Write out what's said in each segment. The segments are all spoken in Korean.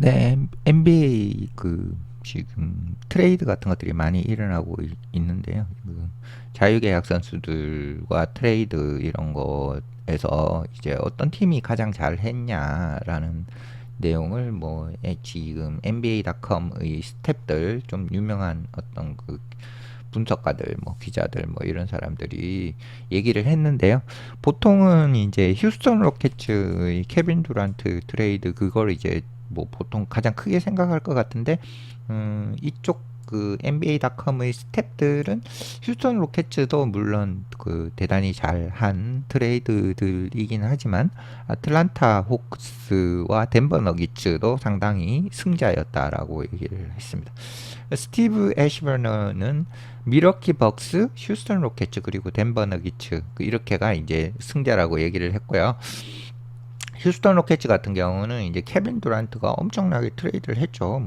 네, NBA 지금 트레이드 같은 것들이 많이 일어나고 있는데요. 자유계약 선수들과 트레이드 이런 거에서 이제 어떤 팀이 가장 잘 했냐라는 내용을 지금 NBA.com의 스탭들, 좀 유명한 어떤 분석가들, 기자들, 이런 사람들이 얘기를 했는데요. 보통은 이제 휴스턴 로켓츠의 케빈 두란트 트레이드, 그걸 이제 보통 가장 크게 생각할 것 같은데, 이쪽 NBA.com의 스탭들은 휴스턴 로켓츠도 물론 대단히 잘한 트레이드들이긴 하지만 아틀란타 호크스와 덴버 너기츠도 상당히 승자였다라고 얘기를 했습니다. 스티브 애쉬버너는 미러키 벅스, 휴스턴 로켓츠, 그리고 덴버 너기츠, 이렇게가 이제 승자라고 얘기를 했고요. 휴스턴 로켓츠 같은 경우는 이제 케빈 두란트가 엄청나게 트레이드를 했죠.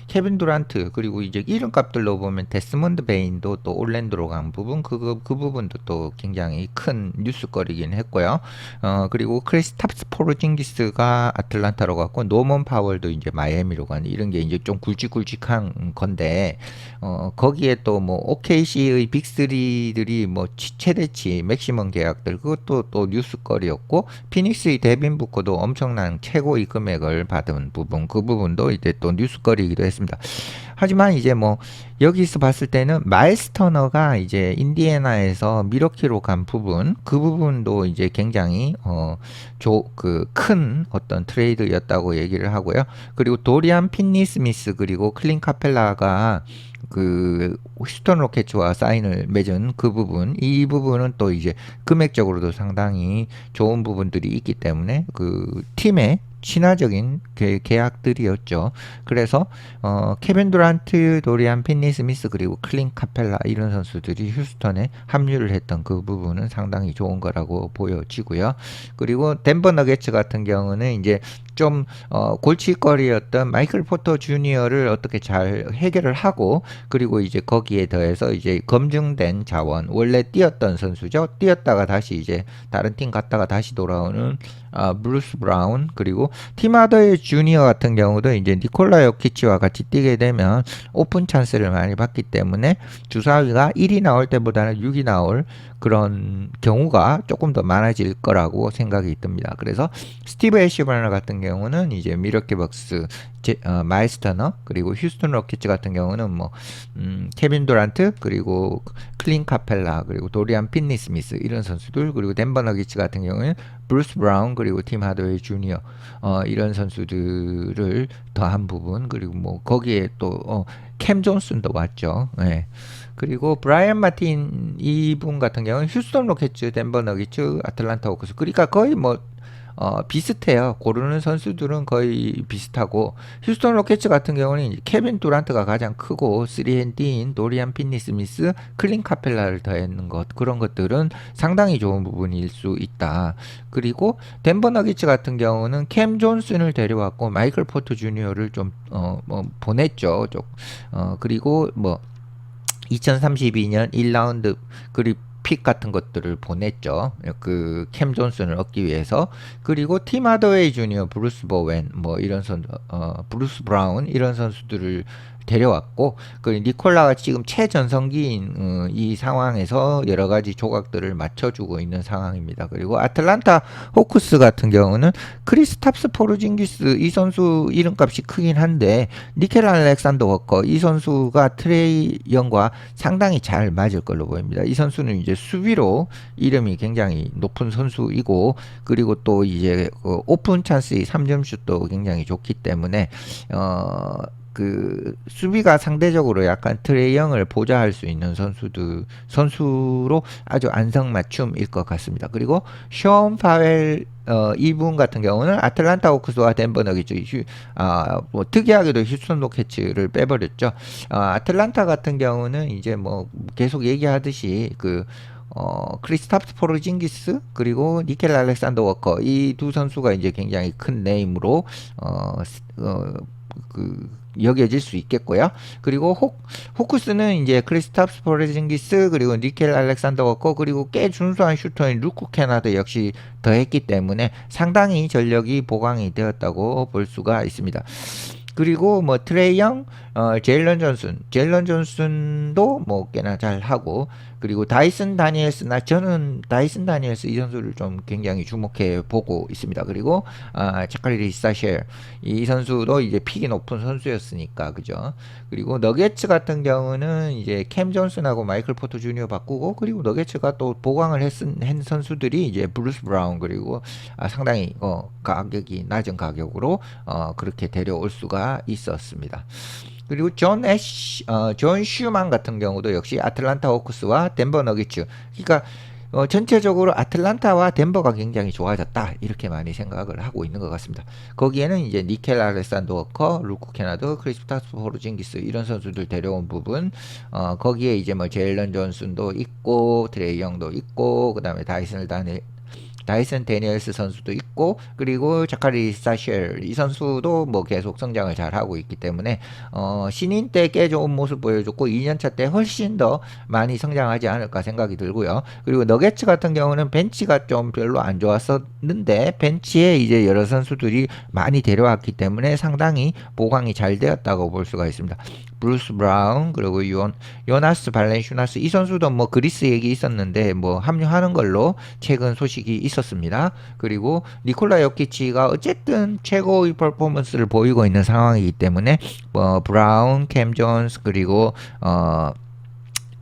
케빈 두란트, 그리고 이제 이름값들로 보면 데스몬드 베인도 또 올랜도로 간 부분, 그 부분도 또 굉장히 큰 뉴스거리긴 했고요. 그리고 크리스탑스 포르징기스가 아틀란타로 갔고, 노먼 파월도 이제 마이애미로 간, 이런 게 이제 좀 굵직굵직한 건데, 거기에 또 OKC의 빅3들이 최대치 맥시멈 계약들, 그것도 또 뉴스거리였고, 피닉스의 데빈 부커도 엄청난 최고의 금액을 받은 부분, 그 부분도 이제 또 뉴스거리이기도 했습니다. 하지만 이제 여기서 봤을 때는 마일스 터너가 이제 인디애나에서 미러키로 간 부분, 그 부분도 이제 굉장히 큰 어떤 트레이드였다고 얘기를 하고요. 그리고 도리안 핀니 스미스, 그리고 클린 카펠라가 휴스턴 로켓츠와 사인을 맺은 그 부분, 이 부분은 또 이제 금액적으로도 상당히 좋은 부분들이 있기 때문에 팀의 친화적인 계약들이었죠. 그래서 케빈 두란트, 도리안 핀니 스미스, 그리고 클린 카펠라, 이런 선수들이 휴스턴에 합류를 했던 그 부분은 상당히 좋은 거라고 보여지고요. 그리고 덴버 너게츠 같은 경우는 이제 좀 골칫거리였던 마이클 포터 주니어를 어떻게 잘 해결을 하고, 그리고 이제 거기에 더해서 이제 검증된 자원, 원래 뛰었던 선수죠. 뛰었다가 다시 이제 다른 팀 갔다가 다시 돌아오는 브루스 브라운, 그리고 팀 하더의 주니어 같은 경우도 이제 니콜라 요키치와 같이 뛰게 되면 오픈 찬스를 많이 받기 때문에 주사위가 1이 나올 때보다는 6이 나올 그런 경우가 조금 더 많아질 거라고 생각이 듭니다. 그래서 스티브 애쉬버너 같은 경우는 이제 미러키 벅스, 마일스 터너, 그리고 휴스턴 로켓츠 같은 경우는 케빈 두란트, 그리고 클린 카펠라, 그리고 도리안 핀니 스미스, 이런 선수들, 그리고 덴버 너기츠 같은 경우는 브루스 브라운, 그리고 팀 하드웨이 주니어, 이런 선수들을 더한 부분, 그리고 거기에 또 캠 존슨도 왔죠. 네. 그리고 브라이언 마틴, 이분 같은 경우는 휴스턴 로켓츠, 덴버 너기츠, 아틀란타 호크스, 그러니까 거의 비슷해요. 고르는 선수들은 거의 비슷하고, 휴스턴 로켓츠 같은 경우는 케빈 두란트가 가장 크고 3&D인 도리안 핀니 스미스, 클린 카펠라를 더했는 것, 그런 것들은 상당히 좋은 부분일 수 있다. 그리고 덴버 너기츠 같은 경우는 캠 존슨을 데려왔고 마이클 포터 주니어를 좀 보냈죠. 그리고 2032년 1라운드 그리고 픽 같은 것들을 보냈죠. 캠 존슨을 얻기 위해서. 그리고 팀 하더웨이 주니어, 브루스 보웬, 브루스 브라운, 이런 선수들을 데려왔고, 니콜라가 지금 최전성기인 이 상황에서 여러 가지 조각들을 맞춰주고 있는 상황입니다. 그리고 아틀란타 호크스 같은 경우는 크리스탑스 포르징기스, 이 선수 이름값이 크긴 한데 니켈 알렉산더 워커, 이 선수가 트레이 영과 상당히 잘 맞을 걸로 보입니다. 이 선수는 이제 수비로 이름이 굉장히 높은 선수이고, 그리고 또 이제 오픈 찬스의 3점 슛도 굉장히 좋기 때문에 수비가 상대적으로 약간 트레이 영을 보좌할 수 있는 선수로 아주 안성맞춤일 것 같습니다. 그리고 션 파웰, 이분 같은 경우는 아틀란타 호크스와 덴버 너기츠, 특이하게도 휴스턴 로켓츠를 빼버렸죠. 아틀란타 같은 경우는 이제 계속 얘기하듯이 크리스탑스 포르징기스, 그리고 니켈 알렉산더 워커, 이 두 선수가 이제 굉장히 큰 네임으로 여겨질 수 있겠고요. 그리고 호크스는 이제 크리스탑스 포르징기스 그리고 니켈 알렉산더 워커 그리고 꽤 준수한 슈터인 루크 캐나드 역시 더했기 때문에 상당히 전력이 보강이 되었다고 볼 수가 있습니다. 그리고 뭐 트레이 영, 제일런 존슨도 뭐 꽤나 잘 하고 그리고 다이슨 다니엘스나 저는 다이슨 다니엘스 이 선수를 좀 굉장히 주목해 보고 있습니다. 그리고 자카리 사쉘 이 선수도 이제 픽이 높은 선수였으니까 그죠. 그리고 너게츠 같은 경우는 이제 캠 존슨하고 마이클 포터 주니어 바꾸고 그리고 너게츠가 또 보강을 한 선수들이 이제 브루스 브라운 그리고 상당히 가격이 낮은 가격으로 그렇게 데려올 수가 있었습니다. 그리고 존 슈만 같은 경우도 역시 아틀란타 호크스와 덴버 너기츠. 그러니까 전체적으로 아틀란타와 덴버가 굉장히 좋아졌다 이렇게 많이 생각을 하고 있는 것 같습니다. 거기에는 이제 니켈 알렉산더 워커, 루크 캐나드, 크리스타스 포르징기스 이런 선수들 데려온 부분, 거기에 이제 뭐 제일런 존슨도 있고 트레이 영도 있고 그다음에 다이슨 데니엘스 선수도 있고 그리고 자카리 사쉘 이 선수도 뭐 계속 성장을 잘 하고 있기 때문에 신인 때 꽤 좋은 모습 보여줬고 2년차 때 훨씬 더 많이 성장하지 않을까 생각이 들고요. 그리고 너게츠 같은 경우는 벤치가 좀 별로 안 좋았었는데 벤치에 이제 여러 선수들이 많이 데려왔기 때문에 상당히 보강이 잘 되었다고 볼 수가 있습니다. 브루스 브라운 그리고 요나스 발렌슈나스 이 선수도 뭐 그리스 얘기 있었는데 뭐 합류하는 걸로 최근 소식이 있었습니다. 그리고 니콜라 요키치가 어쨌든 최고의 퍼포먼스를 보이고 있는 상황이기 때문에 브라운, 캠 존스 그리고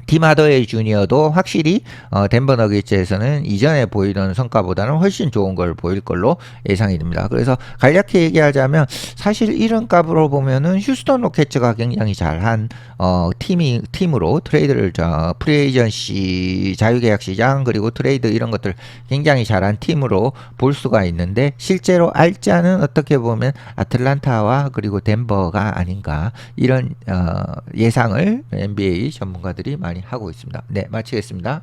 팀 하더웨이 주니어도 확실히 덴버 너게츠에서는 이전에 보이던 성과보다는 훨씬 좋은 걸 보일 걸로 예상이 됩니다. 그래서 간략히 얘기하자면 사실 이런 값으로 보면은 휴스턴 로켓츠가 굉장히 잘한 팀으로 트레이드를 프리에이전시 자유계약 시장 그리고 트레이드 이런 것들 굉장히 잘한 팀으로 볼 수가 있는데 실제로 알짜는 어떻게 보면 아틀란타와 그리고 덴버가 아닌가 이런 예상을 NBA 전문가들이 많이 하고 있습니다. 네, 마치겠습니다.